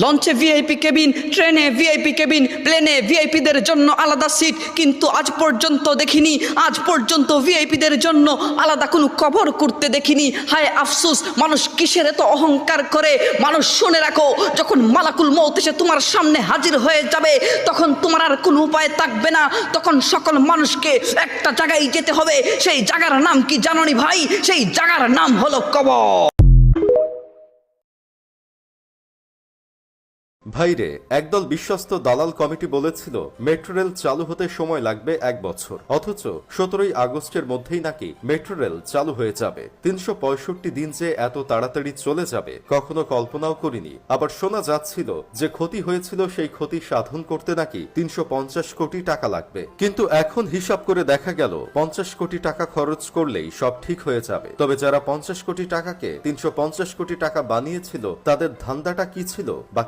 লঞ্চে VIP cabin, ট্রেনে VIP cabin, প্লেনে ভিআইপিদের জন্য আলাদা সিট, কিন্তু আজ পর্যন্ত দেখিনি, আজ পর্যন্ত ভিআইপিদের জন্য আলাদা কোনো কবর করতে দেখিনি। হায় আফসোস, মানুষ কিসের এত অহংকার করে। মানুষ শুনে রাখো, যখন মালাকুল মউত এসে তোমার সামনে হাজির হয়ে যাবে, তখন তোমার আর কোনো উপায় থাকবে না। তখন সকল মানুষকে একটা জায়গায় যেতে হবে। সেই জায়গার নাম কি জানোনি ভাই? সেই জায়গার নাম হলো কবর। ভাইরে, একদল বিশ্বস্ত দালাল কমিটি বলেছিল মেট্রো রেল চালু হতে সময় লাগবে 1 বছর, অথচ 17ই আগস্টের মধ্যেই নাকি মেট্রো রেল চালু হয়ে যাবে। 365 দিন যে এত তাড়াতাড়ি চলে যাবে কখনো কল্পনাও করিনি। আবার শোনা যাচ্ছিল যে ক্ষতি হয়েছিল সেই ক্ষতি সাধন করতে নাকি 350 কোটি টাকা লাগবে। কিন্তু এখন হিসাব করে দেখা গেল 50 কোটি টাকা খরচ করলেই সব ঠিক হয়ে যাবে। তবে যারা 50 কোটি টাকাকে 350 কোটি টাকা বানিয়েছিল তাদের ধান্দাটা কি ছিল বা